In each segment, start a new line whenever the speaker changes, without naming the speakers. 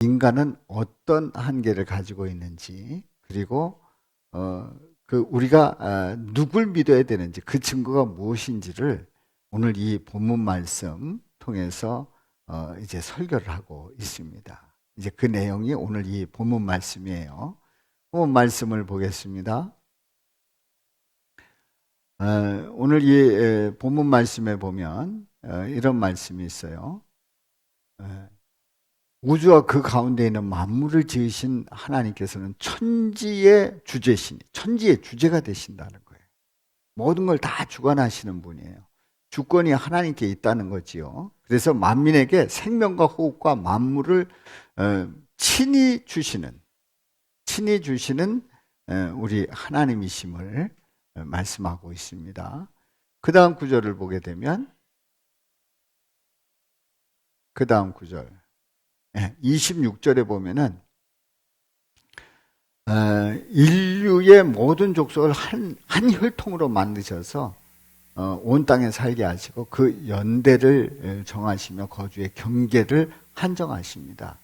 인간은 어떤 한계를 가지고 있는지, 그리고 우리가 누굴 믿어야 되는지, 그 증거가 무엇인지를 오늘 이 본문 말씀 통해서 이제 설교를 하고 있습니다. 이제 그 내용이 오늘 이 본문 말씀이에요. 본문 말씀을 보겠습니다. 오늘 이 본문 말씀에 보면 이런 말씀이 있어요. 우주와 그 가운데 있는 만물을 지으신 하나님께서는 천지의 주제시니, 천지의 주제가 되신다는 거예요. 모든 걸 다 주관하시는 분이에요. 주권이 하나님께 있다는 거지요. 그래서 만민에게 생명과 호흡과 만물을 친히 주시는 우리 하나님이심을 말씀하고 있습니다. 그 다음 구절을 보게 되면, 그 다음 구절 26절에 보면은 인류의 모든 족속을 한 혈통으로 만드셔서 온 땅에 살게 하시고 그 연대를 정하시며 거주의 경계를 한정하십니다.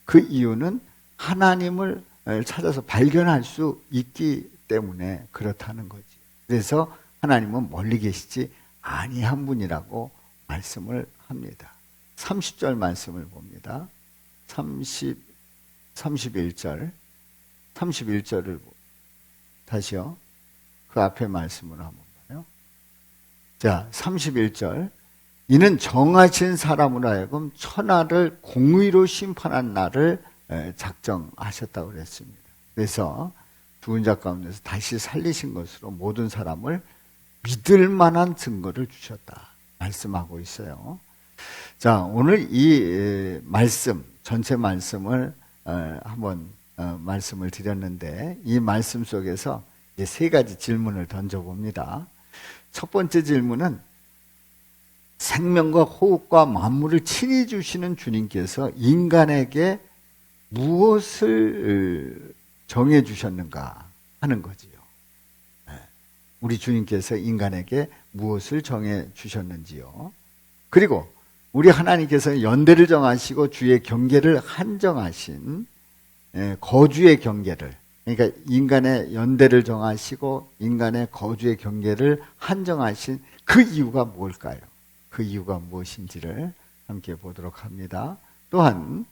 그 이유는 하나님을 찾아서 발견할 수 있기 때문에 그렇다는 거지. 그래서 하나님은 멀리 계시지 아니한 분이라고 말씀을 합니다. 30절 말씀을 봅니다. 31절을 다시요. 그 앞에 말씀을 한번 봐요. 자, 31절. 이는 정하신 사람으로 하여금 천하를 공의로 심판한 날을 작정하셨다고 그랬습니다. 그래서 죽은 자 가운데서 다시 살리신 것으로 모든 사람을 믿을 만한 증거를 주셨다 말씀하고 있어요. 자, 오늘 이 말씀, 전체 말씀을 한번 말씀을 드렸는데, 이 말씀 속에서 이제 세 가지 질문을 던져봅니다. 첫 번째 질문은 생명과 호흡과 만물을 친히 주시는 주님께서 인간에게 무엇을 정해 주셨는가 하는 거지요. 우리 주님께서 인간에게 무엇을 정해 주셨는지요. 그리고 우리 하나님께서는 연대를 정하시고 주의 경계를 한정하신 거주의 경계를, 그러니까 인간의 연대를 정하시고 인간의 거주의 경계를 한정하신 그 이유가 뭘까요? 그 이유가 무엇인지를 함께 보도록 합니다. 또한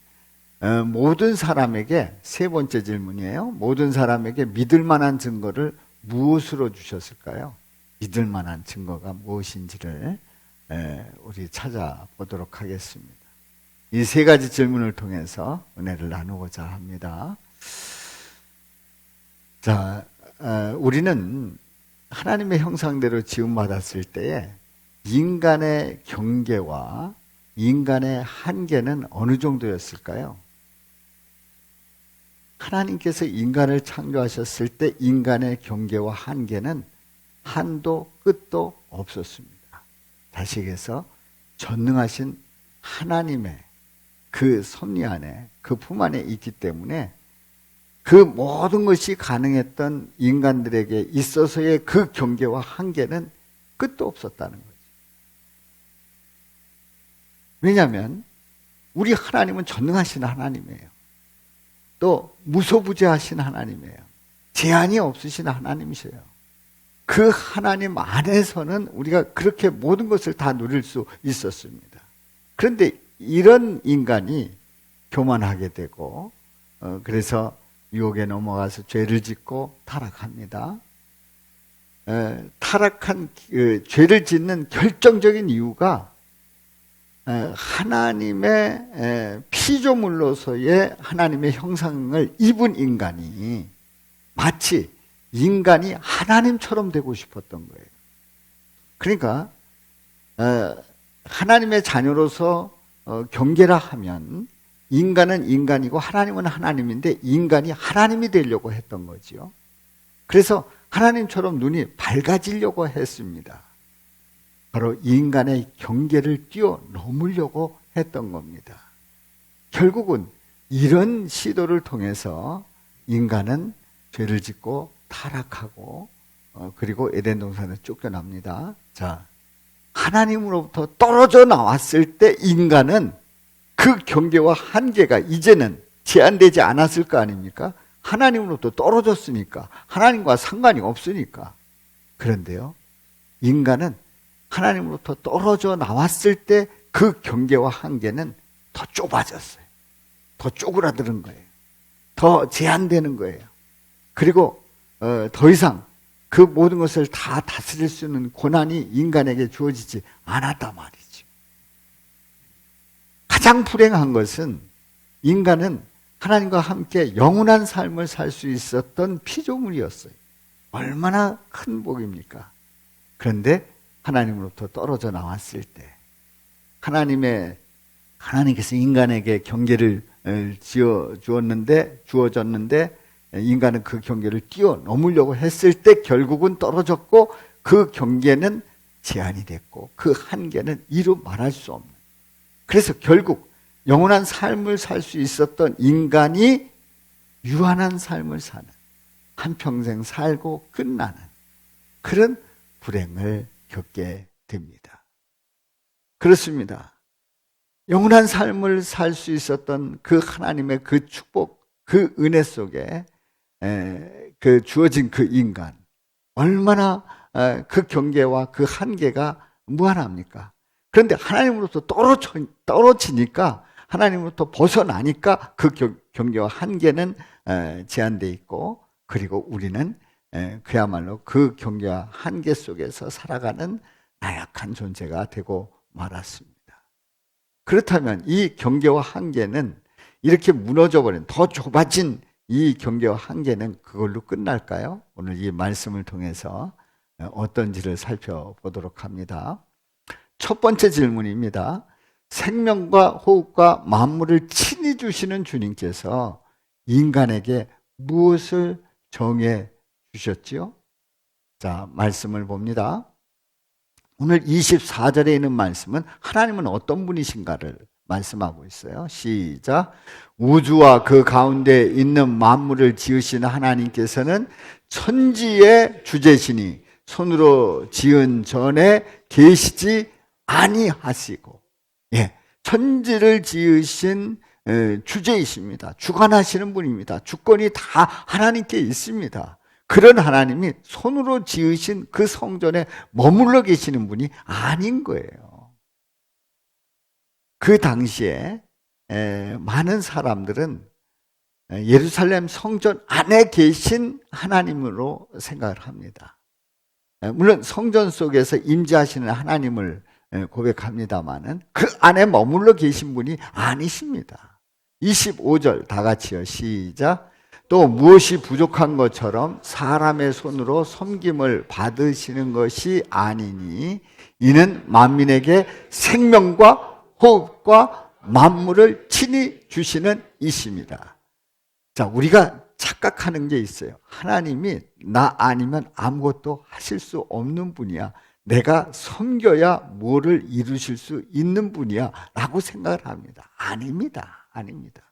모든 사람에게, 세 번째 질문이에요. 모든 사람에게 믿을 만한 증거를 무엇으로 주셨을까요? 믿을 만한 증거가 무엇인지를 우리 찾아보도록 하겠습니다. 이 세 가지 질문을 통해서 은혜를 나누고자 합니다. 자, 우리는 하나님의 형상대로 지음받았을 때에 인간의 경계와 인간의 한계는 어느 정도였을까요? 하나님께서 인간을 창조하셨을 때 인간의 경계와 한계는 한도 끝도 없었습니다. 다시 얘기해서 전능하신 하나님의 그 섭리 안에, 그 품 안에 있기 때문에 그 모든 것이 가능했던 인간들에게 있어서의 그 경계와 한계는 끝도 없었다는 거죠. 왜냐하면 우리 하나님은 전능하신 하나님이에요. 또 무소부재하신 하나님이에요. 제한이 없으신 하나님이세요. 그 하나님 안에서는 우리가 그렇게 모든 것을 다 누릴 수 있었습니다. 그런데 이런 인간이 교만하게 되고 그래서 유혹에 넘어가서 죄를 짓고 타락합니다. 타락한 죄를 짓는 결정적인 이유가 하나님의 피조물로서의 하나님의 형상을 입은 인간이 마치 인간이 하나님처럼 되고 싶었던 거예요. 그러니까 하나님의 자녀로서 경계라 하면 인간은 인간이고 하나님은 하나님인데 인간이 하나님이 되려고 했던 거지요. 그래서 하나님처럼 눈이 밝아지려고 했습니다. 바로 인간의 경계를 뛰어넘으려고 했던 겁니다. 결국은 이런 시도를 통해서 인간은 죄를 짓고 타락하고 그리고 에덴 동산에 쫓겨납니다. 자, 하나님으로부터 떨어져 나왔을 때 인간은 그 경계와 한계가 이제는 제한되지 않았을 거 아닙니까? 하나님으로부터 떨어졌으니까, 하나님과 상관이 없으니까. 그런데요, 인간은 하나님으로부터 떨어져 나왔을 때 그 경계와 한계는 더 좁아졌어요. 더 쪼그라드는 거예요. 더 제한되는 거예요. 그리고 더 이상 그 모든 것을 다 다스릴 수 있는 권한이 인간에게 주어지지 않았단 말이죠. 가장 불행한 것은 인간은 하나님과 함께 영원한 삶을 살 수 있었던 피조물이었어요. 얼마나 큰 복입니까? 그런데 하나님으로부터 떨어져 나왔을 때 하나님께서 인간에게 경계를 주어졌는데 인간은 그 경계를 뛰어넘으려고 했을 때 결국은 떨어졌고, 그 경계는 제한이 됐고 그 한계는 이루 말할 수 없는, 그래서 결국 영원한 삶을 살 수 있었던 인간이 유한한 삶을 사는, 한평생 살고 끝나는 그런 불행을 겪게 됩니다. 그렇습니다. 영원한 삶을 살 수 있었던 그 하나님의 그 축복, 그 은혜 속에 그 주어진 그 인간, 얼마나 그 경계와 그 한계가 무한합니까? 그런데 하나님으로부터 떨어지니까, 하나님으로부터 벗어나니까 그 경계와 한계는 제한되어 있고, 그리고 우리는 그야말로 그 경계와 한계 속에서 살아가는 나약한 존재가 되고 말았습니다. 그렇다면 이 경계와 한계는 이렇게 무너져버린, 더 좁아진 이 경계와 한계는 그걸로 끝날까요? 오늘 이 말씀을 통해서 어떤지를 살펴보도록 합니다. 첫 번째 질문입니다. 생명과 호흡과 만물을 친히 주시는 주님께서 인간에게 무엇을 정해 주셨지요? 자, 말씀을 봅니다. 오늘 24절에 있는 말씀은 하나님은 어떤 분이신가를 말씀하고 있어요. 시작. 우주와 그 가운데 있는 만물을 지으신 하나님께서는 천지의 주제시니 손으로 지은 전에 계시지 아니하시고, 천지를 지으신 주제이십니다. 주관하시는 분입니다. 주권이 다 하나님께 있습니다. 그런 하나님이 손으로 지으신 그 성전에 머물러 계시는 분이 아닌 거예요. 그 당시에 많은 사람들은 예루살렘 성전 안에 계신 하나님으로 생각을 합니다. 물론 성전 속에서 임재하시는 하나님을 고백합니다마는 그 안에 머물러 계신 분이 아니십니다. 25절 다 같이요. 시작. 또 무엇이 부족한 것처럼 사람의 손으로 섬김을 받으시는 것이 아니니 이는 만민에게 생명과 호흡과 만물을 친히 주시는 이십니다. 자, 우리가 착각하는 게 있어요. 하나님이 나 아니면 아무것도 하실 수 없는 분이야. 내가 섬겨야 뭐를 이루실 수 있는 분이야 라고 생각을 합니다. 아닙니다. 아닙니다.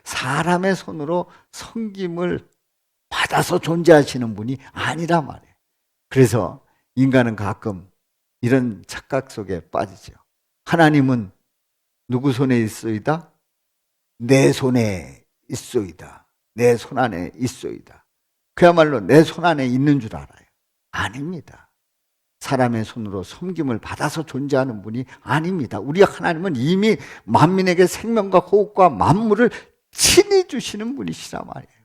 사람의 손으로 섬김을 받아서 존재하시는 분이 아니란 말이에요. 그래서 인간은 가끔 이런 착각 속에 빠지죠. 하나님은 누구 손에 있소이다? 내 손에 있소이다. 내 손 안에 있소이다. 그야말로 내 손 안에 있는 줄 알아요. 아닙니다. 사람의 손으로 섬김을 받아서 존재하는 분이 아닙니다. 우리 하나님은 이미 만민에게 생명과 호흡과 만물을 친히 주시는 분이시란 말이에요.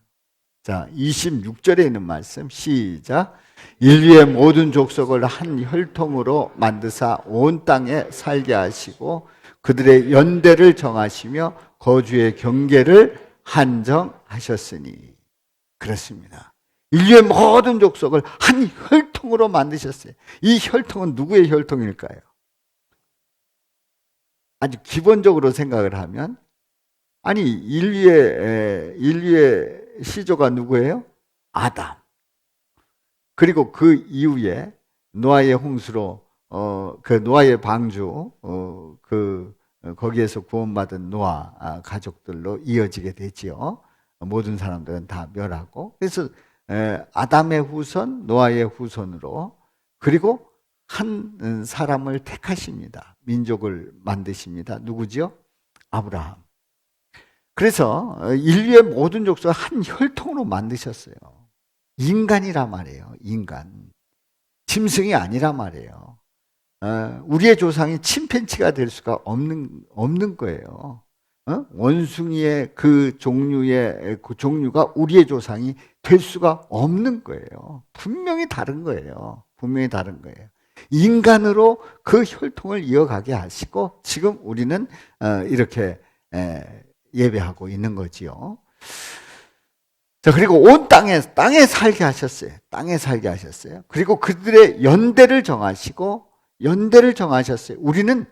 자, 26절에 있는 말씀 시작. 인류의 모든 족속을 한 혈통으로 만드사 온 땅에 살게 하시고 그들의 연대를 정하시며 거주의 경계를 한정하셨으니. 그렇습니다. 인류의 모든 족속을 한 혈통으로 만드셨어요. 이 혈통은 누구의 혈통일까요? 아주 기본적으로 생각을 하면, 아니 인류의 시조가 누구예요? 아담. 그리고 그 이후에 노아의 홍수로 그 노아의 방주 거기에서 구원받은 노아 가족들로 이어지게 되지요. 모든 사람들은 다 멸하고, 그래서 아담의 후손, 노아의 후손으로, 그리고 한 사람을 택하십니다. 민족을 만드십니다. 누구지요? 아브라함. 그래서 인류의 모든 족속을 한 혈통으로 만드셨어요. 인간이란 말이에요. 인간. 짐승이 아니란 말이에요. 우리의 조상이 침팬치가 될 수가 없는 거예요. 원숭이의 그 종류가 우리의 조상이 될 수가 없는 거예요. 분명히 다른 거예요. 분명히 다른 거예요. 인간으로 그 혈통을 이어가게 하시고 지금 우리는 이렇게 예배하고 있는 거지요. 자, 그리고 온 땅에 살게 하셨어요. 땅에 살게 하셨어요. 그리고 그들의 연대를 정하셨어요. 우리는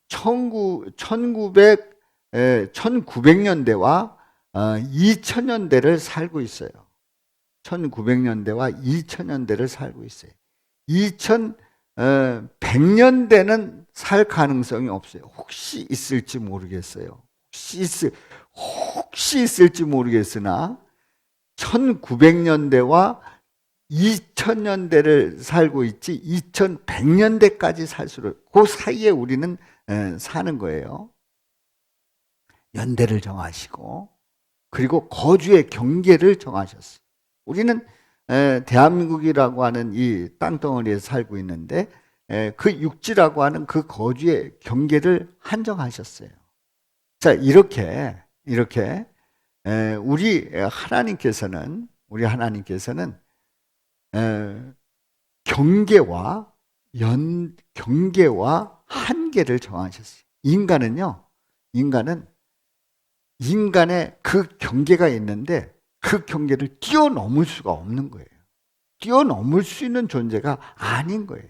1900년대와 2000년대를 살고 있어요. 1900년대와 2000년대를 살고 있어요. 2100년대는 살 가능성이 없어요. 혹시 있을지 모르겠어요. 혹시 있을지 모르겠으나 1900년대와 2000년대를 살고 있지 2100년대까지 살수록 그 사이에 우리는 사는 거예요. 연대를 정하시고 그리고 거주의 경계를 정하셨어요. 우리는 대한민국이라고 하는 이 땅덩어리에 살고 있는데 그 육지라고 하는 그 거주의 경계를 한정하셨어요. 자, 이렇게 우리 하나님께서는 경계와 한계를 정하셨어요. 인간은 인간의 그 경계가 있는데 그 경계를 뛰어넘을 수가 없는 거예요. 뛰어넘을 수 있는 존재가 아닌 거예요.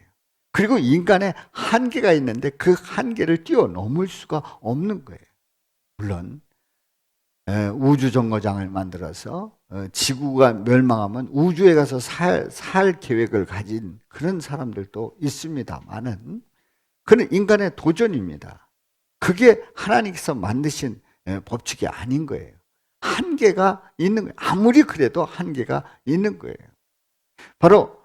그리고 인간의 한계가 있는데 그 한계를 뛰어넘을 수가 없는 거예요. 물론 우주정거장을 만들어서 지구가 멸망하면 우주에 가서 살 계획을 가진 그런 사람들도 있습니다만은 그는 인간의 도전입니다. 그게 하나님께서 만드신 법칙이 아닌 거예요. 한계가 있는 거예요. 아무리 그래도 한계가 있는 거예요. 바로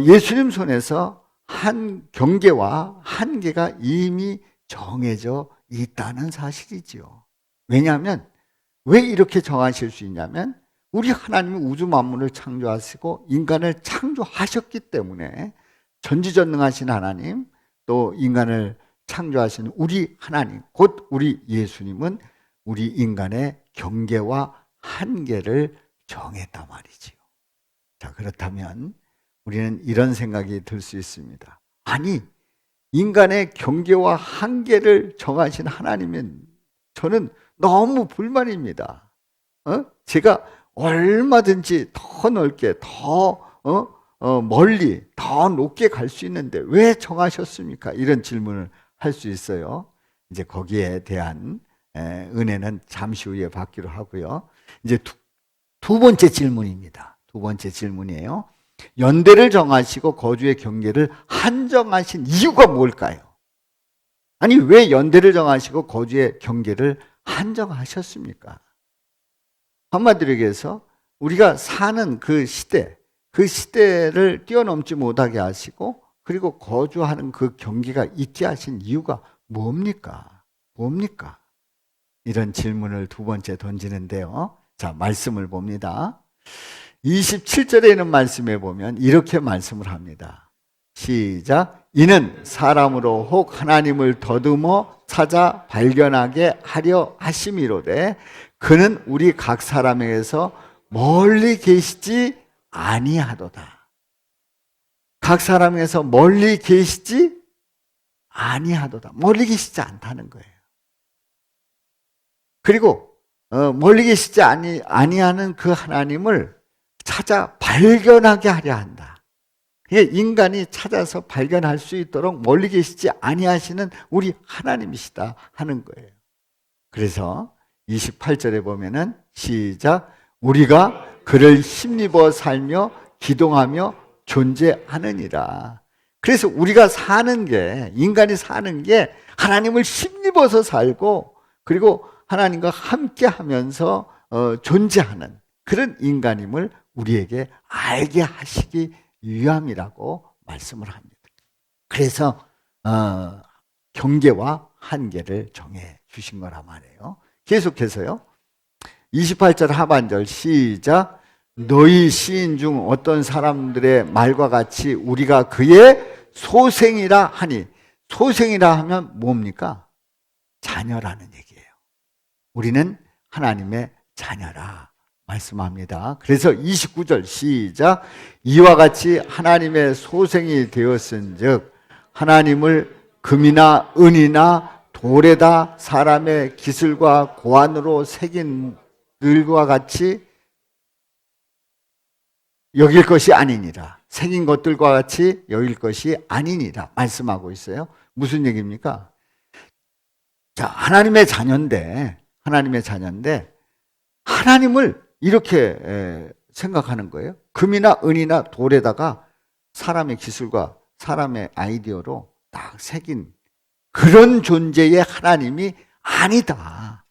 예수님 손에서 한 경계와 한계가 이미 정해져 있다는 사실이지요. 왜냐하면 왜 이렇게 정하실 수 있냐면 우리 하나님이 우주 만물을 창조하시고 인간을 창조하셨기 때문에 전지전능하신 하나님 또 인간을 창조하신 우리 하나님 곧 우리 예수님은 우리 인간의 경계와 한계를 정했단 말이지요. 자, 그렇다면 우리는 이런 생각이 들 수 있습니다. 아니, 인간의 경계와 한계를 정하신 하나님은 저는 너무 불만입니다. 제가 얼마든지 더 넓게, 더 멀리, 더 높게 갈 수 있는데 왜 정하셨습니까? 이런 질문을 할 수 있어요. 이제 거기에 대한 은혜는 잠시 후에 받기로 하고요. 이제 두 번째 질문입니다. 두 번째 질문이에요. 연대를 정하시고 거주의 경계를 한정하신 이유가 뭘까요? 아니, 왜 연대를 정하시고 거주의 경계를 한정하셨습니까? 한마디로 얘기해서 우리가 사는 그 시대를 뛰어넘지 못하게 하시고 그리고 거주하는 그 경계가 있게 하신 이유가 뭡니까? 이런 질문을 두 번째 던지는데요. 자, 말씀을 봅니다. 27절에 있는 말씀에 보면 이렇게 말씀을 합니다. 시작. 이는 사람으로 혹 하나님을 더듬어 찾아 발견하게 하려 하심이로되 그는 우리 각 사람에게서 멀리 계시지 아니하도다. 각 사람에게서 멀리 계시지 아니하도다. 멀리 계시지 않다는 거예요. 그리고 멀리 계시지 아니하는 그 하나님을 찾아 발견하게 하려 한다. 이게 인간이 찾아서 발견할 수 있도록 멀리 계시지 아니하시는 우리 하나님이시다 하는 거예요. 그래서 28절에 보면은 시작. 우리가 그를 힘입어 살며 기동하며 존재하느니라. 그래서 우리가 사는 게, 인간이 사는 게 하나님을 힘입어서 살고 그리고 하나님과 함께 하면서 존재하는 그런 인간임을 우리에게 알게 하시기 위함이라고 말씀을 합니다. 그래서 경계와 한계를 정해 주신 거란 말이에요. 계속해서요. 28절 하반절 시작. 너희 시인 중 어떤 사람들의 말과 같이 우리가 그의 소생이라 하니, 소생이라 하면 뭡니까? 자녀라는 얘기예요. 우리는 하나님의 자녀라 말씀합니다. 그래서 29절 시작. 이와 같이 하나님의 소생이 되었은즉 하나님을 금이나 은이나 돌에다 사람의 기술과 고안으로 새긴 늘과 같이 여길 것이 아니니라. 새긴 것들과 같이 여길 것이 아니니라 말씀하고 있어요. 무슨 얘기입니까? 자, 하나님의 자녀인데 하나님을 이렇게 생각하는 거예요. 금이나 은이나 돌에다가 사람의 기술과 사람의 아이디어로 딱 새긴 그런 존재의 하나님이 아니다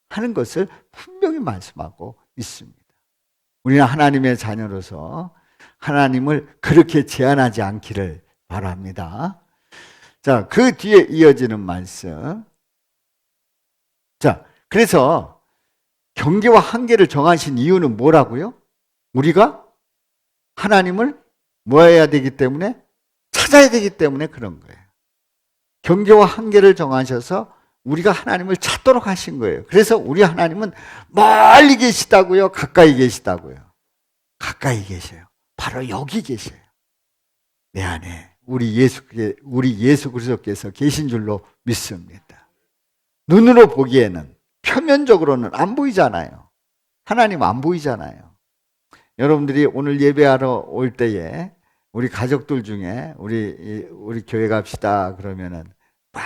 하는 것을 분명히 말씀하고 있습니다. 우리는 하나님의 자녀로서 하나님을 그렇게 제한하지 않기를 바랍니다. 자, 그 뒤에 이어지는 말씀. 자, 그래서 경계와 한계를 정하신 이유는 뭐라고요? 우리가 하나님을 뭐 해야 되기 때문에? 찾아야 되기 때문에 그런 거예요. 경계와 한계를 정하셔서 우리가 하나님을 찾도록 하신 거예요. 그래서 우리 하나님은 멀리 계시다고요? 가까이 계시다고요? 가까이 계셔요. 바로 여기 계셔요. 내 안에 우리 예수 그리스도께서 계신 줄로 믿습니다. 눈으로 보기에는 표면적으로는 안 보이잖아요. 하나님 안 보이잖아요. 여러분들이 오늘 예배하러 올 때에 우리 가족들 중에 우리 교회 갑시다 그러면은 말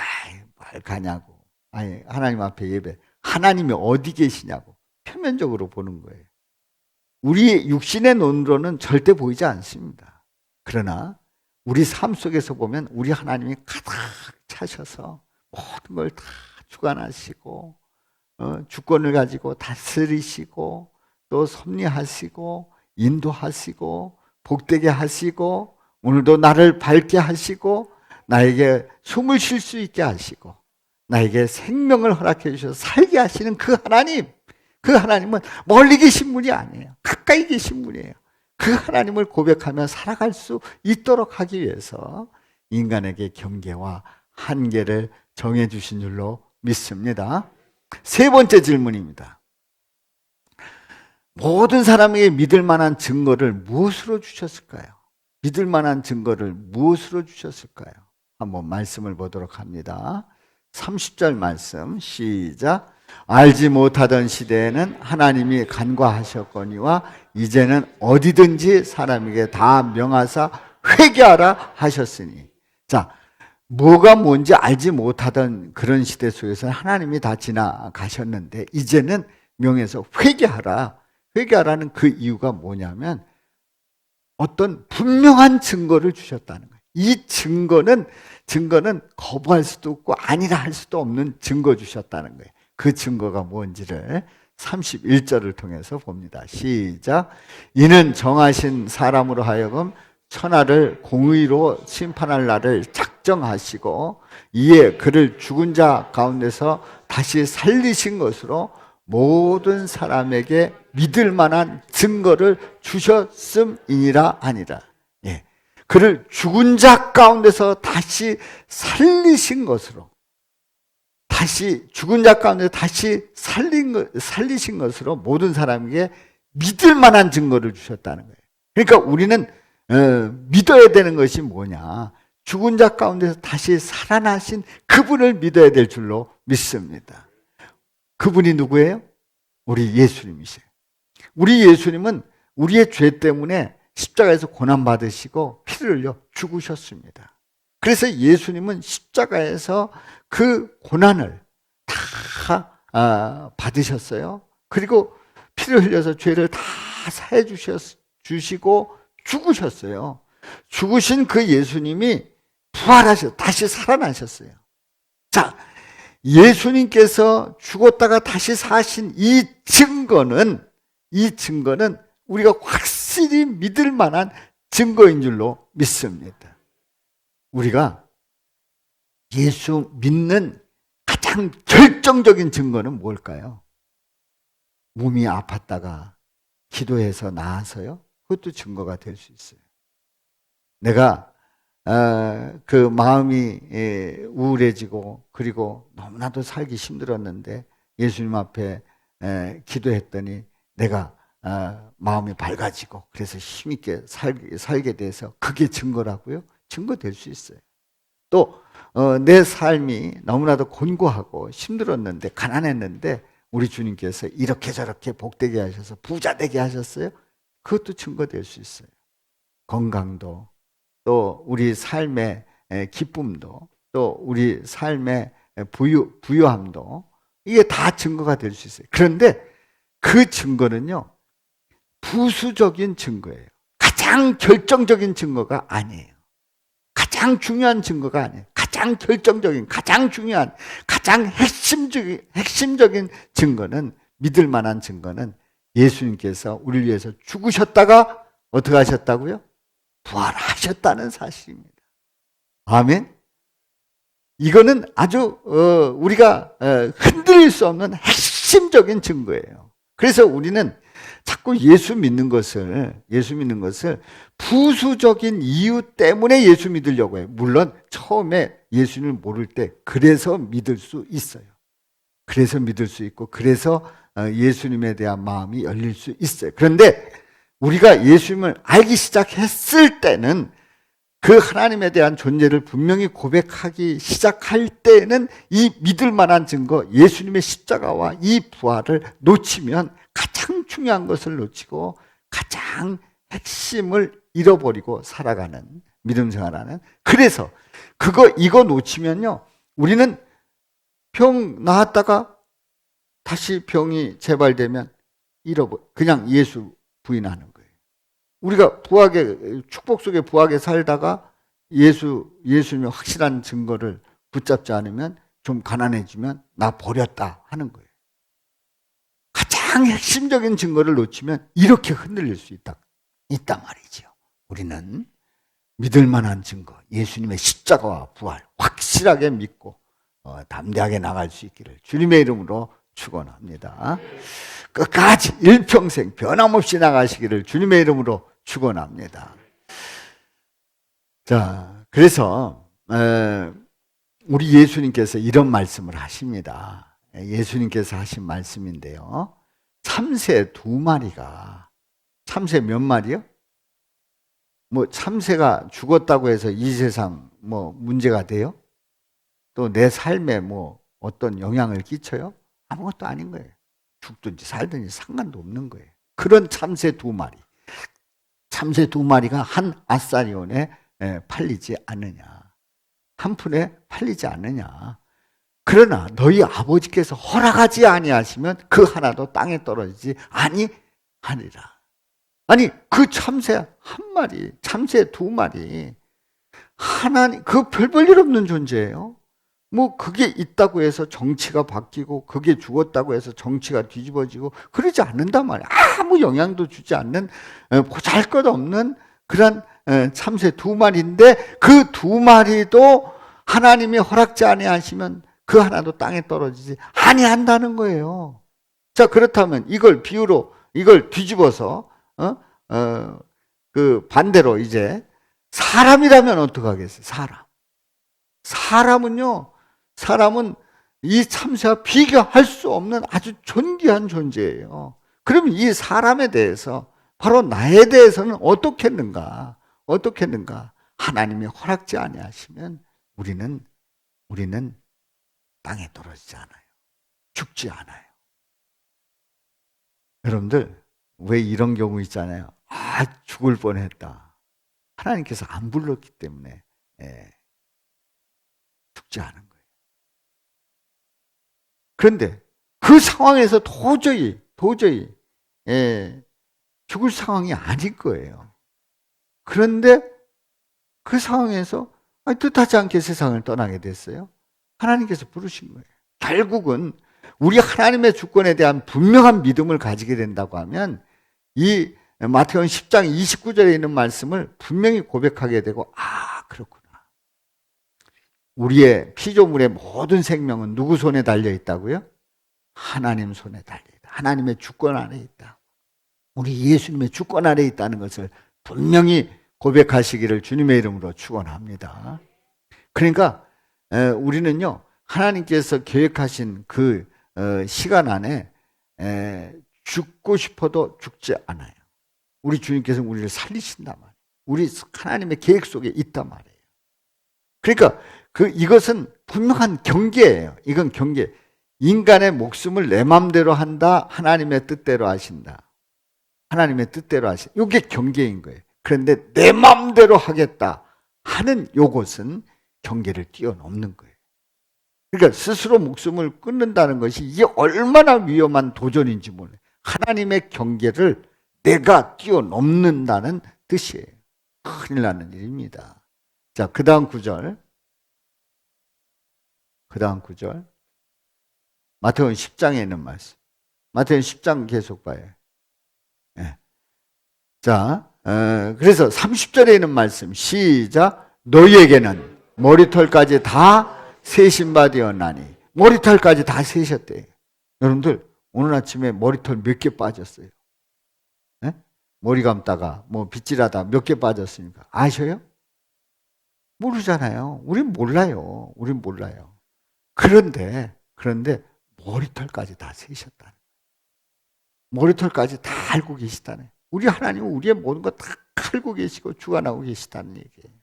가냐고. 아니, 하나님 앞에 예배. 하나님이 어디 계시냐고 표면적으로 보는 거예요. 우리 육신의 눈으로는 절대 보이지 않습니다. 그러나 우리 삶 속에서 보면 우리 하나님이 가득 차셔서 모든 걸 다 주관하시고 주권을 가지고 다스리시고 또 섭리하시고 인도하시고 복되게 하시고 오늘도 나를 밝게 하시고 나에게 숨을 쉴 수 있게 하시고 나에게 생명을 허락해 주셔서 살게 하시는 그 하나님은 멀리 계신 분이 아니에요. 가까이 계신 분이에요. 그 하나님을 고백하며 살아갈 수 있도록 하기 위해서 인간에게 경계와 한계를 정해 주신 줄로 믿습니다. 세 번째 질문입니다. 모든 사람에게 믿을 만한 증거를 무엇으로 주셨을까요? 믿을 만한 증거를 무엇으로 주셨을까요? 한번 말씀을 보도록 합니다. 30절 말씀 시작. 알지 못하던 시대에는 하나님이 간과하셨거니와 이제는 어디든지 사람에게 다 명하사 회개하라 하셨으니. 자, 뭐가 뭔지 알지 못하던 그런 시대 속에서 하나님이 다 지나가셨는데 이제는 명해서 회개하라는 그 이유가 뭐냐면 어떤 분명한 증거를 주셨다는 거예요. 이 증거는 거부할 수도 없고 아니라 할 수도 없는 증거 주셨다는 거예요. 그 증거가 뭔지를 31절을 통해서 봅니다. 시작. 이는 정하신 사람으로 하여금 천하를 공의로 심판할 날을 작정하시고 이에 그를 죽은 자 가운데서 다시 살리신 것으로 모든 사람에게 믿을 만한 증거를 주셨음이니라 하니라. 예. 그를 죽은 자 가운데서 다시 살리신 것으로 죽은 자 가운데 다시 살리신 것으로 모든 사람에게 믿을 만한 증거를 주셨다는 거예요. 그러니까 우리는 믿어야 되는 것이 뭐냐? 죽은 자 가운데서 다시 살아나신 그분을 믿어야 될 줄로 믿습니다. 그분이 누구예요? 우리 예수님이세요. 우리 예수님은 우리의 죄 때문에 십자가에서 고난받으시고 피를 흘려 죽으셨습니다. 그래서 예수님은 십자가에서 그 고난을 다 받으셨어요. 그리고 피를 흘려서 죄를 다 사해 주시고 죽으셨어요. 죽으신 그 예수님이 부활하셔서 다시 살아나셨어요. 자, 예수님께서 죽었다가 다시 사신 이 증거는 우리가 확실히 믿을 만한 증거인 줄로 믿습니다. 우리가 예수 믿는 가장 결정적인 증거는 뭘까요? 몸이 아팠다가 기도해서 나아서요. 그것도 증거가 될 수 있어요. 내가 그 마음이 우울해지고 그리고 너무나도 살기 힘들었는데 예수님 앞에 기도했더니 내가 마음이 밝아지고 그래서 힘있게 살게 돼서 그게 증거라고요? 증거될 수 있어요. 또 내 삶이 너무나도 곤고하고 힘들었는데 가난했는데 우리 주님께서 이렇게 저렇게 복되게 하셔서 부자 되게 하셨어요. 그것도 증거될 수 있어요. 건강도 또 우리 삶의 기쁨도 또 우리 삶의 부유함도 이게 다 증거가 될 수 있어요. 그런데 그 증거는요 부수적인 증거예요. 가장 결정적인 증거가 아니에요. 가장 중요한 증거가 아니에요. 가장 결정적인, 가장 중요한, 가장 핵심적인 증거는, 믿을 만한 증거는 예수님께서 우리를 위해서 죽으셨다가 어떻게 하셨다고요? 부활하셨다는 사실입니다. 아멘. 이거는 아주 우리가 흔들릴 수 없는 핵심적인 증거예요. 그래서 우리는 자꾸 예수 믿는 것을 부수적인 이유 때문에 예수 믿으려고 해요. 물론 처음에 예수님을 모를 때 그래서 믿을 수 있어요. 그래서 믿을 수 있고 그래서 예수님에 대한 마음이 열릴 수 있어요. 그런데 우리가 예수님을 알기 시작했을 때는 그 하나님에 대한 존재를 분명히 고백하기 시작할 때는 이 믿을 만한 증거, 예수님의 십자가와 이 부활을 놓치면 가장 중요한 것을 놓치고 가장 핵심을 잃어버리고 살아가는 믿음 생활하는. 그래서 이거 놓치면요 우리는 병 나았다가 다시 병이 재발되면 그냥 예수 부인하는 거예요. 우리가 축복 속에 부하게 살다가 예수님의 확실한 증거를 붙잡지 않으면 좀 가난해지면 나 버렸다 하는 거예요. 가장 핵심적인 증거를 놓치면 이렇게 흔들릴 수 있단 말이죠. 우리는 믿을 만한 증거, 예수님의 십자가와 부활 확실하게 믿고 담대하게 나갈 수 있기를 주님의 이름으로 축원합니다. 끝까지 일평생 변함없이 나가시기를 주님의 이름으로 축원합니다. 자, 그래서 우리 예수님께서 이런 말씀을 하십니다. 예수님께서 하신 말씀인데요. 참새 2마리가, 참새 몇 마리요? 참새가 죽었다고 해서 이 세상 문제가 돼요? 또 내 삶에 어떤 영향을 끼쳐요? 아무것도 아닌 거예요. 죽든지 살든지 상관도 없는 거예요. 그런 참새 2마리. 참새 2마리가 한 아사리온에 팔리지 않느냐. 한 푼에 팔리지 않느냐. 그러나 너희 아버지께서 허락하지 아니하시면 그 하나도 땅에 떨어지지 아니하리라. 아니 그 참새 1마리, 참새 2마리 하나님 별 볼 일 없는 존재예요. 그게 있다고 해서 정치가 바뀌고 그게 죽었다고 해서 정치가 뒤집어지고 그러지 않는단 말이에요. 아무 영향도 주지 않는 보잘것없는 그런 참새 2마리인데 그 2마리도 하나님이 허락지 아니하시면 그 하나도 땅에 떨어지지 아니한다는 거예요. 자, 그렇다면 이걸 비유로 이걸 뒤집어서 반대로 이제 사람이라면 어떡하겠어요? 사람은 이 참새와 비교할 수 없는 아주 존귀한 존재예요. 그러면 이 사람에 대해서 바로 나에 대해서는 어떻겠는가? 하나님이 허락지 아니하시면 우리는 땅에 떨어지지 않아요. 죽지 않아요. 여러분들 왜 이런 경우 있잖아요. 죽을 뻔했다. 하나님께서 안 불렀기 때문에 죽지 않은 거예요. 그런데 그 상황에서 도저히 죽을 상황이 아닐 거예요. 그런데 그 상황에서 뜻하지 않게 세상을 떠나게 됐어요. 하나님께서 부르신 거예요. 결국은 우리 하나님의 주권에 대한 분명한 믿음을 가지게 된다고 하면 이 마태복음 10장 29절에 있는 말씀을 분명히 고백하게 되고 그렇구나. 우리의 피조물의 모든 생명은 누구 손에 달려 있다고요? 하나님 손에 달려 있다. 하나님의 주권 아래 있다. 우리 예수님의 주권 아래 있다는 것을 분명히 고백하시기를 주님의 이름으로 축원합니다. 그러니까 우리는요, 하나님께서 계획하신 그 시간 안에 죽고 싶어도 죽지 않아요. 우리 주님께서 우리를 살리신단 말이에요. 우리 하나님의 계획 속에 있단 말이에요. 그러니까 이것은 분명한 경계예요. 이건 경계. 인간의 목숨을 내 마음대로 한다. 하나님의 뜻대로 하신다. 하나님의 뜻대로 하신다. 이게 경계인 거예요. 그런데 내 마음대로 하겠다 하는 요것은 경계를 뛰어넘는 거예요. 그러니까 스스로 목숨을 끊는다는 것이 이게 얼마나 위험한 도전인지 몰라요. 하나님의 경계를 내가 뛰어넘는다는 뜻이에요. 큰일 나는 일입니다. 자, 그 다음 구절. 마태복음 10장에 있는 말씀. 마태복음 10장 계속 봐요. 네. 자, 그래서 30절에 있는 말씀. 시작. 너희에게는 머리털까지 다 세신 바 되었나니. 머리털까지 다 세셨대요. 여러분들, 오늘 아침에 머리털 몇 개 빠졌어요? 네? 머리 감다가 뭐 빗질하다 몇 개 빠졌습니까? 아셔요? 모르잖아요. 우린 몰라요. 그런데 머리털까지 다 세셨다는 거예요. 머리털까지 다 알고 계시다네. 우리 하나님은 우리의 모든 것 다 알고 계시고 주관하고 계시다는 얘기예요.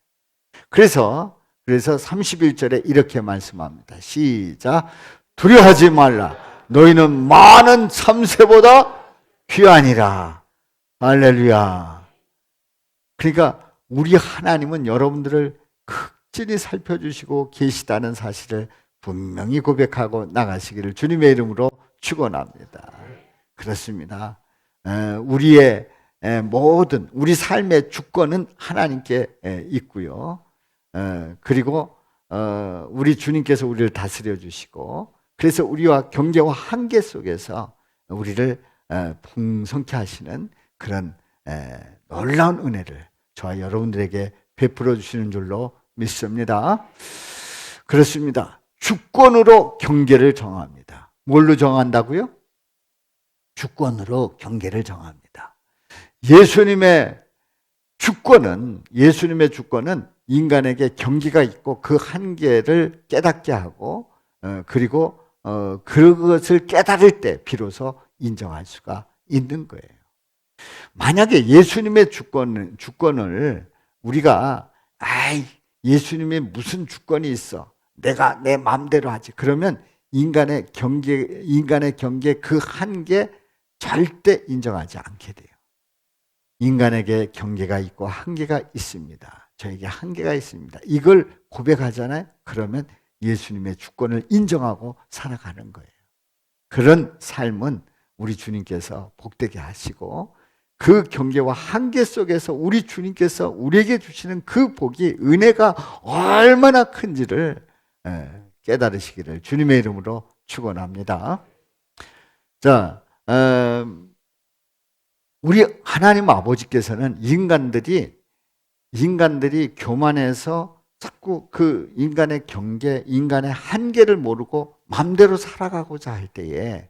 그래서 31절에 이렇게 말씀합니다. 시작. 두려워하지 말라. 너희는 많은 참새보다 귀하니라. 할렐루야. 그러니까 우리 하나님은 여러분들을 극진히 살펴주시고 계시다는 사실을 분명히 고백하고 나가시기를 주님의 이름으로 축원합니다. 그렇습니다. 우리의 모든 우리 삶의 주권은 하나님께 있고요. 그리고 우리 주님께서 우리를 다스려 주시고, 그래서 우리와 경계와 한계 속에서 우리를 풍성케 하시는 그런 놀라운 은혜를 저와 여러분들에게 베풀어 주시는 줄로 믿습니다. 그렇습니다. 주권으로 경계를 정합니다. 뭘로 정한다고요? 주권으로 경계를 정합니다. 예수님의 주권은 인간에게 경계가 있고 그 한계를 깨닫게 하고, 그리고 그것을 깨달을 때 비로소 인정할 수가 있는 거예요. 만약에 예수님의 주권을 우리가 예수님의 무슨 주권이 있어, 내가 내 마음대로 하지, 그러면 인간의 경계 그 한계 절대 인정하지 않게 돼요. 인간에게 경계가 있고 한계가 있습니다. 저에게 한계가 있습니다. 이걸 고백하잖아요. 그러면 예수님의 주권을 인정하고 살아가는 거예요. 그런 삶은 우리 주님께서 복되게 하시고, 그 경계와 한계 속에서 우리 주님께서 우리에게 주시는 그 복이, 은혜가 얼마나 큰지를 깨달으시기를 주님의 이름으로 축원합니다. 자, 우리 하나님 아버지께서는 인간들이 교만해서 자꾸 그 인간의 경계, 인간의 한계를 모르고 마음대로 살아가고자 할 때에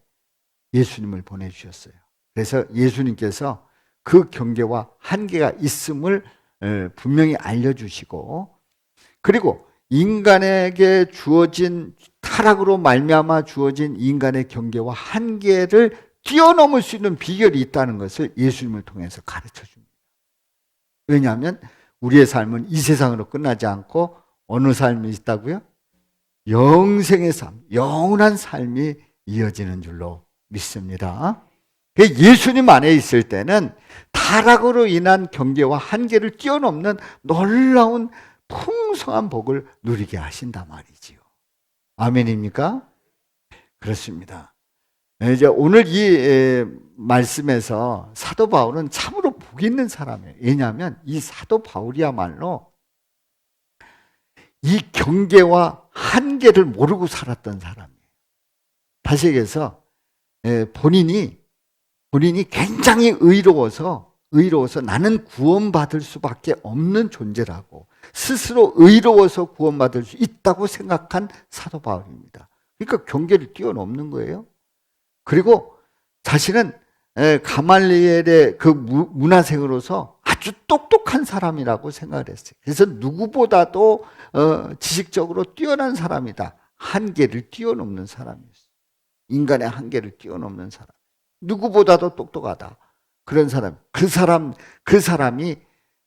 예수님을 보내주셨어요. 그래서 예수님께서 그 경계와 한계가 있음을 분명히 알려주시고, 그리고 인간에게 주어진 타락으로 말미암아 주어진 인간의 경계와 한계를 뛰어넘을 수 있는 비결이 있다는 것을 예수님을 통해서 가르쳐 줍니다. 왜냐하면 우리의 삶은 이 세상으로 끝나지 않고 어느 삶이 있다고요? 영생의 삶, 영원한 삶이 이어지는 줄로 믿습니다. 예수님 안에 있을 때는 타락으로 인한 경계와 한계를 뛰어넘는 놀라운 풍성한 복을 누리게 하신단 말이지요. 아멘입니까? 그렇습니다. 이제 오늘 이 말씀에서 사도 바울은 참으로 복 있는 사람이에요. 왜냐하면 이 사도 바울이야말로 이 경계와 한계를 모르고 살았던 사람이에요. 다시 얘기해서 본인이 굉장히 의로워서 나는 구원받을 수밖에 없는 존재라고, 스스로 의로워서 구원받을 수 있다고 생각한 사도 바울입니다. 그러니까 경계를 뛰어넘는 거예요. 그리고 자신은 가말리엘의 그 문화생으로서 아주 똑똑한 사람이라고 생각을 했어요. 그래서 누구보다도 지식적으로 뛰어난 사람이다. 한계를 뛰어넘는 사람이었어요. 인간의 한계를 뛰어넘는 사람. 누구보다도 똑똑하다. 그런 사람. 그 사람이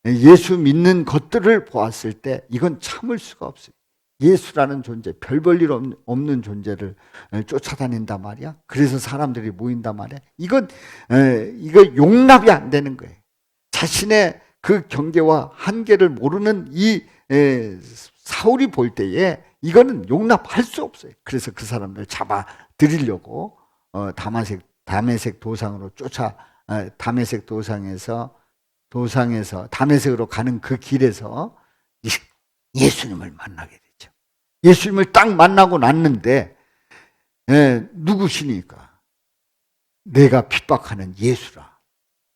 예수 믿는 것들을 보았을 때 이건 참을 수가 없어요. 예수라는 존재, 별 볼 일 없는 존재를 쫓아다닌단 말이야. 그래서 사람들이 모인단 말이야. 이거 용납이 안 되는 거예요. 자신의 그 경계와 한계를 모르는 이 사울이 볼 때에 이거는 용납할 수 없어요. 그래서 그 사람들 잡아 들이려고 다메섹 도상으로 다메섹 도상에서 다메섹으로 가는 그 길에서 예수님을 만나게 되죠. 예수님을 딱 만나고 났는데 누구시니까? 내가 핍박하는 예수라.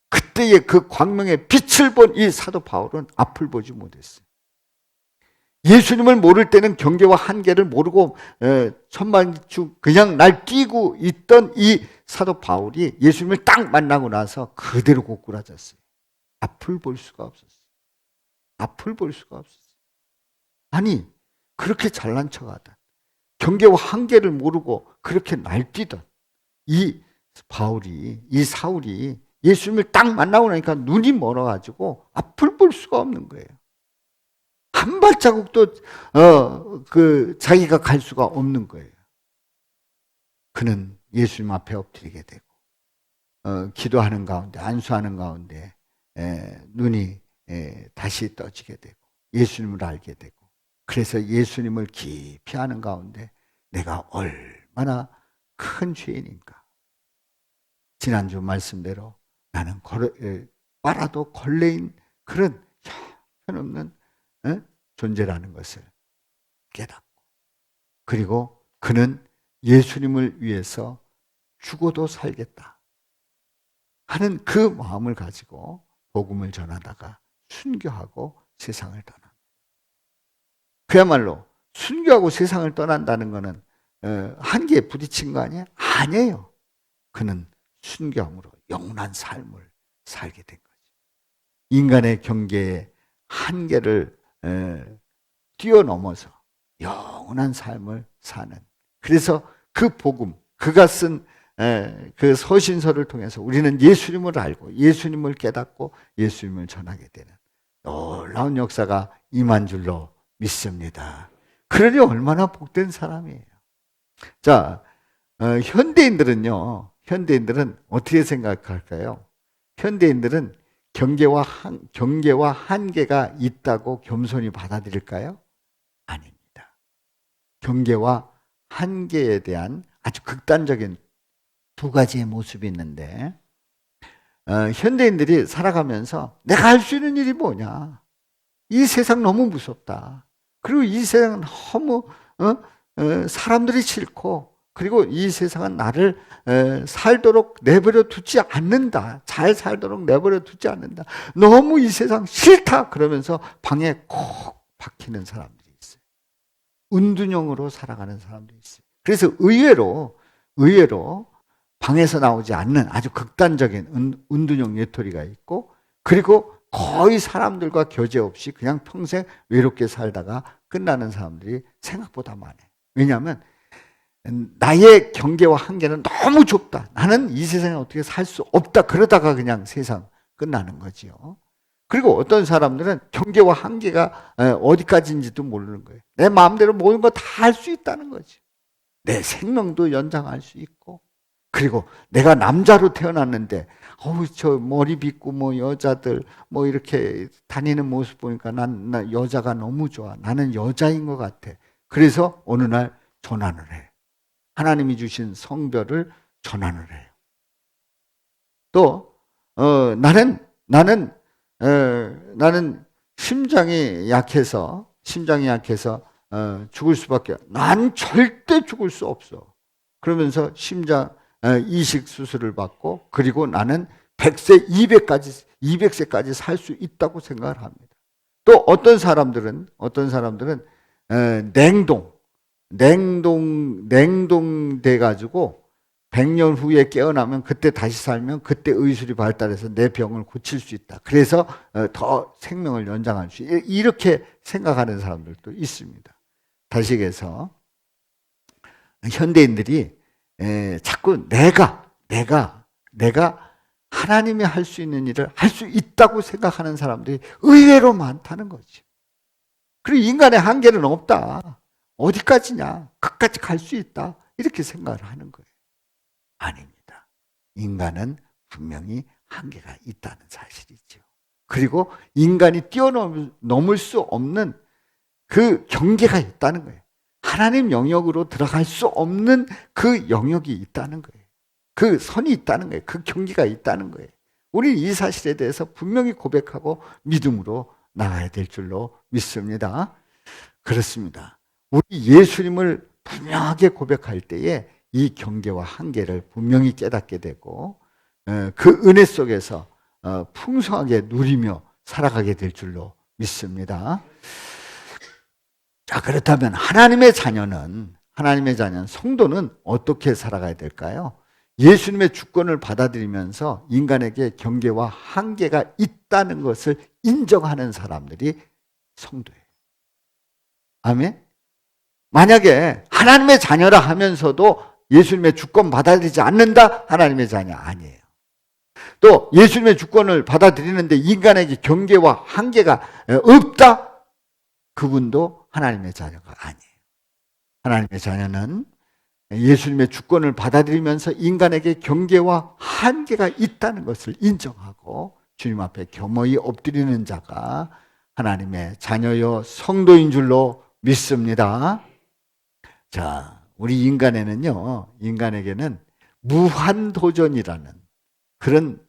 그때의 그 광명의 빛을 본 이 사도 바울은 앞을 보지 못했어요. 예수님을 모를 때는 경계와 한계를 모르고 천만주 그냥 날뛰고 있던 이 사도 바울이 예수님을 딱 만나고 나서 그대로 고꾸라졌어요. 앞을 볼 수가 없었어요. 앞을 볼 수가 없었어요. 아니, 그렇게 잘난 척하던, 경계와 한계를 모르고 그렇게 날뛰던 이 사울이 예수님을 딱 만나고 나니까 눈이 멀어가지고 앞을 볼 수가 없는 거예요. 한 발자국도 자기가 갈 수가 없는 거예요. 그는 예수님 앞에 엎드리게 되고 기도하는 가운데, 안수하는 가운데 눈이 다시 떠지게 되고 예수님을 알게 되고, 그래서 예수님을 깊이 아는 가운데 내가 얼마나 큰 죄인인가. 지난주 말씀대로 나는 빨아도 걸레인 그런 형편없는 존재라는 것을 깨닫고, 그리고 그는 예수님을 위해서 죽어도 살겠다 하는 그 마음을 가지고 복음을 전하다가 순교하고 세상을 떠납니다. 그야말로 순교하고 세상을 떠난다는 것은 한계에 부딪힌 거 아니에요? 아니에요. 그는 순교함으로 영원한 삶을 살게 된 거죠. 인간의 경계에 한계를 뛰어넘어서 영원한 삶을 사는, 그래서 그 복음, 그가 쓴 그 서신서를 통해서 우리는 예수님을 알고 예수님을 깨닫고 예수님을 전하게 되는 놀라운 역사가 임한 줄로 믿습니다. 그러니 얼마나 복된 사람이에요. 자, 현대인들은 어떻게 생각할까요? 현대인들은 경계와 한계가 있다고 겸손히 받아들일까요? 아닙니다. 경계와 한계에 대한 아주 극단적인 두 가지의 모습이 있는데, 현대인들이 살아가면서 내가 할 수 있는 일이 뭐냐? 이 세상 너무 무섭다. 그리고 이 세상은 너무 사람들이 싫고, 그리고 이 세상은 나를 살도록 내버려 두지 않는다. 잘 살도록 내버려 두지 않는다. 너무 이 세상 싫다. 그러면서 방에 콕 박히는 사람들이 있어요. 운둔형으로 살아가는 사람들이 있어요. 그래서 의외로 방에서 나오지 않는 아주 극단적인 운둔형 외톨이가 있고, 그리고 거의 사람들과 교제 없이 그냥 평생 외롭게 살다가 끝나는 사람들이 생각보다 많아요. 왜냐하면 나의 경계와 한계는 너무 좁다. 나는 이 세상에 어떻게 살 수 없다. 그러다가 그냥 세상 끝나는 거지요. 그리고 어떤 사람들은 경계와 한계가 어디까지인지도 모르는 거예요. 내 마음대로 모든 거 다 할 수 있다는 거지. 내 생명도 연장할 수 있고, 그리고 내가 남자로 태어났는데 저 머리 빗고 여자들 이렇게 다니는 모습 보니까 난 여자가 너무 좋아. 나는 여자인 것 같아. 그래서 어느 날 전환을 해. 하나님이 주신 성별을 전환을 해요. 또 나는 심장이 약해서 죽을 수밖에. 난 절대 죽을 수 없어. 그러면서 심장 이식 수술을 받고, 그리고 나는 100세, 200세까지 살 수 있다고 생각을 합니다. 또 어떤 사람들은 냉동돼 가지고 100년 후에 깨어나면 그때 다시 살면 그때 의술이 발달해서 내 병을 고칠 수 있다. 그래서 더 생명을 연장할 수 있다. 이렇게 생각하는 사람들도 있습니다. 다시 얘기해서 현대인들이 자꾸 내가 하나님이 할 수 있는 일을 할 수 있다고 생각하는 사람들이 의외로 많다는 거지. 그리고 인간의 한계는 없다. 어디까지냐? 끝까지 갈 수 있다. 이렇게 생각을 하는 거예요. 아닙니다. 인간은 분명히 한계가 있다는 사실이죠. 그리고 인간이 뛰어넘을 수 없는 그 경계가 있다는 거예요. 하나님 영역으로 들어갈 수 없는 그 영역이 있다는 거예요. 그 선이 있다는 거예요. 그 경계가 있다는 거예요. 우리는 이 사실에 대해서 분명히 고백하고 믿음으로 나가야 될 줄로 믿습니다. 그렇습니다. 우리 예수님을 분명하게 고백할 때에 이 경계와 한계를 분명히 깨닫게 되고 그 은혜 속에서 풍성하게 누리며 살아가게 될 줄로 믿습니다. 자, 그렇다면 하나님의 자녀는 성도는 어떻게 살아가야 될까요? 예수님의 주권을 받아들이면서 인간에게 경계와 한계가 있다는 것을 인정하는 사람들이 성도예요. 아멘? 만약에 하나님의 자녀라 하면서도 예수님의 주권 받아들이지 않는다? 하나님의 자녀 아니에요. 또 예수님의 주권을 받아들이는데 인간에게 경계와 한계가 없다? 그분도 하나님의 자녀가 아니에요. 하나님의 자녀는 예수님의 주권을 받아들이면서 인간에게 경계와 한계가 있다는 것을 인정하고 주님 앞에 겸허히 엎드리는 자가 하나님의 자녀여 성도인 줄로 믿습니다. 자, 우리 인간에게는 무한도전이라는 그런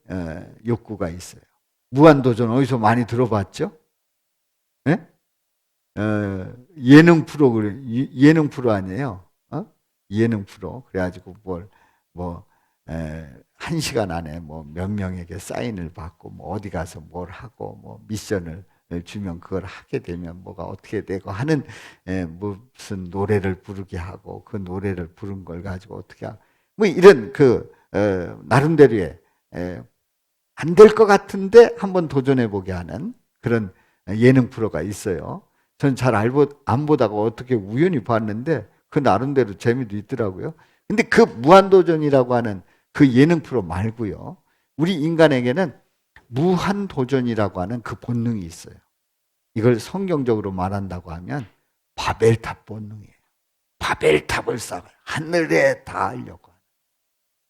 욕구가 있어요. 무한도전 어디서 많이 들어봤죠? 네? 예능 프로 아니에요? 예능 프로. 그래가지고 한 시간 안에 몇 명에게 사인을 받고 어디 가서 뭘 하고 미션을 주면 그걸 하게 되면 뭐가 어떻게 되고 하는 무슨 노래를 부르게 하고 그 노래를 부른 걸 가지고 어떻게 이런 나름대로의 안 될 것 같은데 한번 도전해 보게 하는 그런 예능 프로가 있어요. 전 잘 안 보다가 어떻게 우연히 봤는데 그 나름대로 재미도 있더라고요. 근데 그 무한도전이라고 하는 그 예능 프로 말고요. 우리 인간에게는 무한도전이라고 하는 그 본능이 있어요. 이걸 성경적으로 말한다고 하면 바벨탑 본능이에요. 바벨탑을 쌓아요. 하늘에 닿으려고 하는.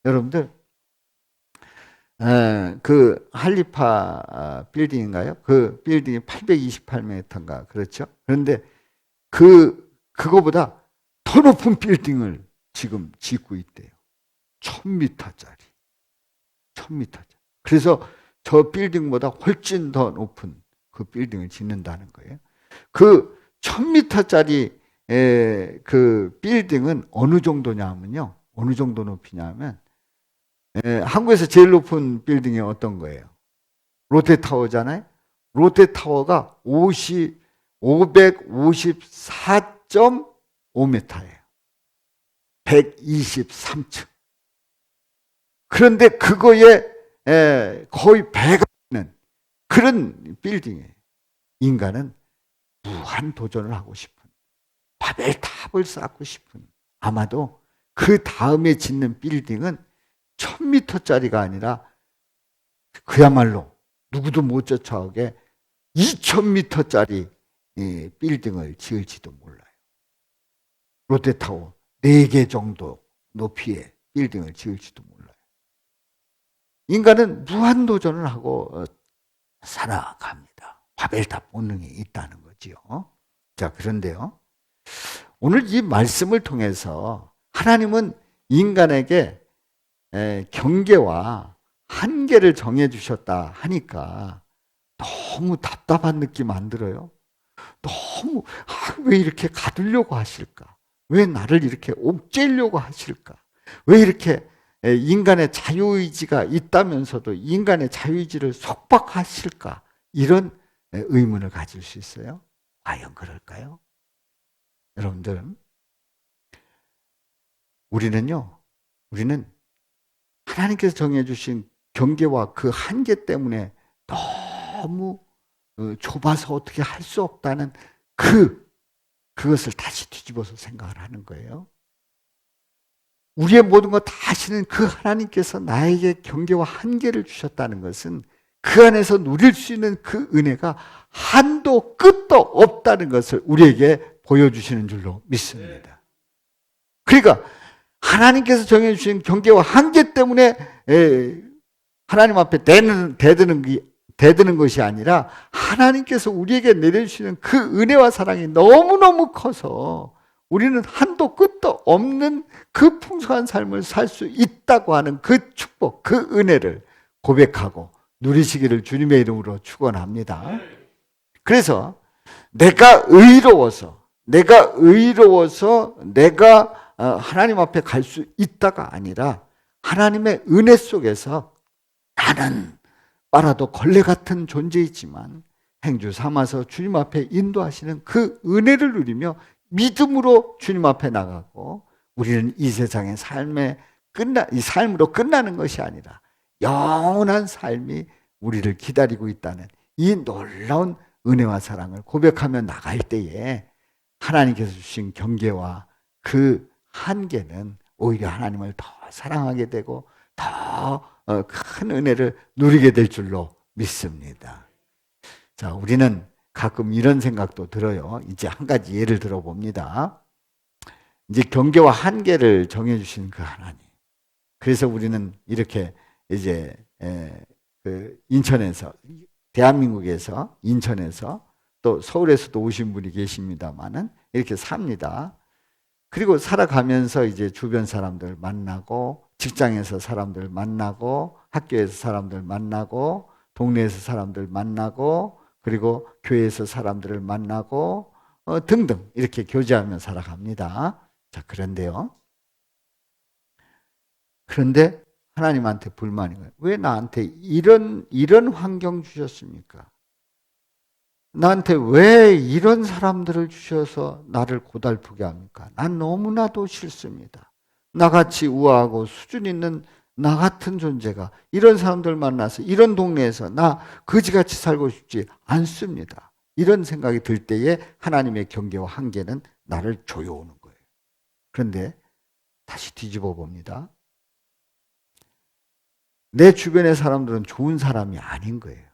여러분들 그 할리파 빌딩인가요? 그 빌딩이 828m인가 그렇죠? 그런데 그거보다 더 높은 빌딩을 지금 짓고 있대요. 1000m짜리. 1000m짜리. 그래서 저 빌딩보다 훨씬 더 높은 그 빌딩을 짓는다는 거예요. 그 1000m짜리 그 빌딩은 어느 정도냐면요. 어느 정도 높이냐면 한국에서 제일 높은 빌딩이 어떤 거예요? 롯데타워잖아요. 롯데타워가 554.5m예요. 123층. 그런데 그거에 거의 배가 있는 그런 빌딩이에요. 인간은 무한 도전을 하고 싶은, 바벨탑을 쌓고 싶은, 아마도 그 다음에 짓는 빌딩은 1000m짜리가 아니라 그야말로 누구도 못 쫓아오게 2000m짜리 빌딩을 지을지도 몰라요. 롯데타워 4개 정도 높이의 빌딩을 지을지도 몰라요. 인간은 무한도전을 하고 살아갑니다. 바벨탑 본능이 있다는 거지요. 자, 그런데요. 오늘 이 말씀을 통해서 하나님은 인간에게 경계와 한계를 정해주셨다 하니까 너무 답답한 느낌 안 들어요? 너무 왜 이렇게 가두려고 하실까? 왜 나를 이렇게 옥죄려고 하실까? 왜 이렇게 인간의 자유의지가 있다면서도 인간의 자유의지를 속박하실까? 이런 의문을 가질 수 있어요. 과연 그럴까요? 여러분들, 우리는 하나님께서 정해주신 경계와 그 한계 때문에 너무 좁아서 어떻게 할 수 없다는 그것을 다시 뒤집어서 생각을 하는 거예요. 우리의 모든 것 다 아시는 그 하나님께서 나에게 경계와 한계를 주셨다는 것은 그 안에서 누릴 수 있는 그 은혜가 한도 끝도 없다는 것을 우리에게 보여주시는 줄로 믿습니다. 그러니까 하나님께서 정해주신 경계와 한계 때문에 하나님 앞에 대드는 것이 아니라 하나님께서 우리에게 내려주시는 그 은혜와 사랑이 너무너무 커서 우리는 한도 끝도 없는 그 풍성한 삶을 살 수 있다고 하는 그 축복, 그 은혜를 고백하고 누리시기를 주님의 이름으로 축원합니다. 그래서 내가 의로워서 하나님 앞에 갈 수 있다가 아니라 하나님의 은혜 속에서 나는 빨아도 걸레 같은 존재이지만 행주 삼아서 주님 앞에 인도하시는 그 은혜를 누리며 믿음으로 주님 앞에 나가고 우리는 이 세상의 이 삶으로 끝나는 것이 아니라 영원한 삶이 우리를 기다리고 있다는 이 놀라운 은혜와 사랑을 고백하며 나갈 때에 하나님께서 주신 경계와 그 한계는 오히려 하나님을 더 사랑하게 되고 더 큰 은혜를 누리게 될 줄로 믿습니다. 자, 우리는 가끔 이런 생각도 들어요. 이제 한 가지 예를 들어봅니다. 이제 경계와 한계를 정해주신 그 하나님. 그래서 우리는 이렇게 이제 그 인천에서, 대한민국에서, 인천에서 또 서울에서도 오신 분이 계십니다만은 이렇게 삽니다. 그리고 살아가면서 이제 주변 사람들 만나고, 직장에서 사람들 만나고, 학교에서 사람들 만나고, 동네에서 사람들 만나고, 그리고 교회에서 사람들을 만나고 등등 이렇게 교제하며 살아갑니다. 자, 그런데 하나님한테 불만인 거예요. 왜 나한테 이런 환경 주셨습니까? 나한테 왜 이런 사람들을 주셔서 나를 고달프게 합니까? 난 너무나도 싫습니다. 나같이 우아하고 수준 있는 나 같은 존재가 이런 사람들 만나서 이런 동네에서 나 거지같이 살고 싶지 않습니다. 이런 생각이 들 때에 하나님의 경계와 한계는 나를 조여오는 거예요. 그런데 다시 뒤집어 봅니다. 내 주변의 사람들은 좋은 사람이 아닌 거예요.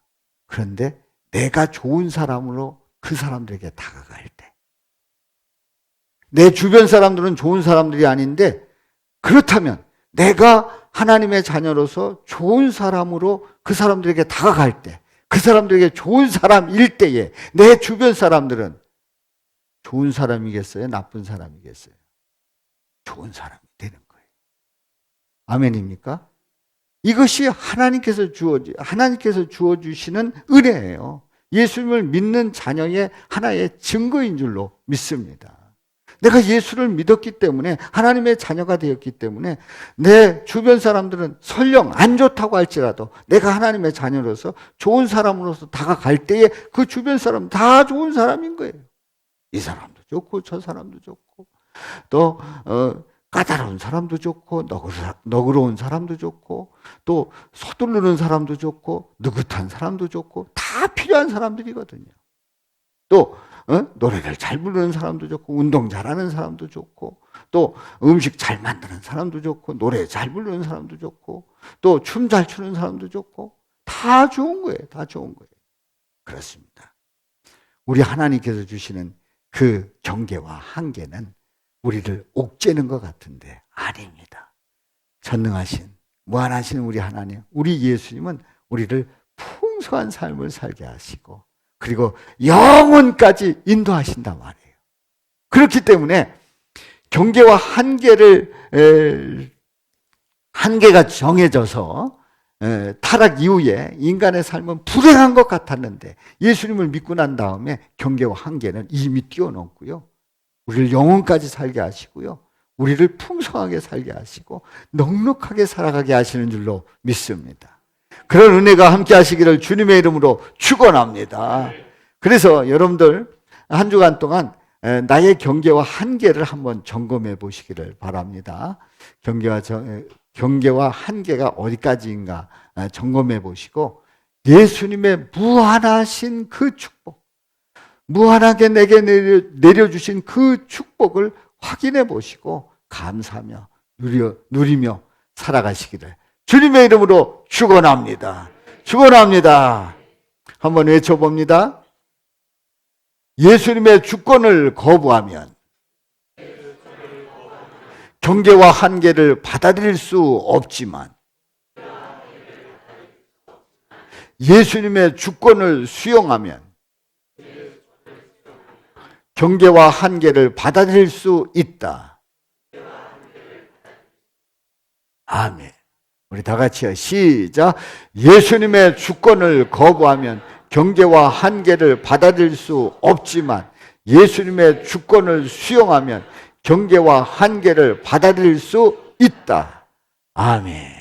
그런데 내가 좋은 사람으로 그 사람들에게 다가갈 때, 내 주변 사람들은 좋은 사람들이 아닌데 그렇다면 내가 하나님의 자녀로서 좋은 사람으로 그 사람들에게 다가갈 때, 그 사람들에게 좋은 사람일 때에 내 주변 사람들은 좋은 사람이겠어요? 나쁜 사람이겠어요? 좋은 사람이 되는 거예요. 아멘입니까? 이것이 하나님께서 주어주시는 은혜예요. 예수님을 믿는 자녀의 하나의 증거인 줄로 믿습니다. 내가 예수를 믿었기 때문에, 하나님의 자녀가 되었기 때문에 내 주변 사람들은 설령 안 좋다고 할지라도 내가 하나님의 자녀로서 좋은 사람으로서 다가갈 때에 그 주변 사람 다 좋은 사람인 거예요. 이 사람도 좋고 저 사람도 좋고 또 까다로운 사람도 좋고 너그러운 사람도 좋고 또 서두르는 사람도 좋고 느긋한 사람도 좋고 다 필요한 사람들이거든요. 또 노래를 잘 부르는 사람도 좋고 운동 잘하는 사람도 좋고 또 음식 잘 만드는 사람도 좋고 노래 잘 부르는 사람도 좋고 또 춤 잘 추는 사람도 좋고 다 좋은 거예요. 다 좋은 거예요. 그렇습니다. 우리 하나님께서 주시는 그 경계와 한계는 우리를 옥죄는 것 같은데 아닙니다. 전능하신 무한하신 우리 하나님, 우리 예수님은 우리를 풍성한 삶을 살게 하시고 그리고 영원까지 인도하신단 말이에요. 그렇기 때문에 경계와 한계가 정해져서 타락 이후에 인간의 삶은 불행한 것 같았는데 예수님을 믿고 난 다음에 경계와 한계는 이미 뛰어넘고요. 우리를 영원까지 살게 하시고요. 우리를 풍성하게 살게 하시고 넉넉하게 살아가게 하시는 줄로 믿습니다. 그런 은혜가 함께 하시기를 주님의 이름으로 축원합니다. 그래서 여러분들 한 주간 동안 나의 경계와 한계를 한번 점검해 보시기를 바랍니다. 경계와 경계와 한계가 어디까지인가 점검해 보시고 예수님의 무한하신 그 축복, 무한하게 내게 내려주신 그 축복을 확인해 보시고 감사하며 누리며 살아가시기를 주님의 이름으로 축원합니다. 축원합니다. 한번 외쳐봅니다. 예수님의 주권을 거부하면 경계와 한계를 받아들일 수 없지만 예수님의 주권을 수용하면 경계와 한계를 받아들일 수 있다. 아멘. 우리 다 같이요. 시작. 예수님의 주권을 거부하면 경계와 한계를 받아들일 수 없지만 예수님의 주권을 수용하면 경계와 한계를 받아들일 수 있다. 아멘.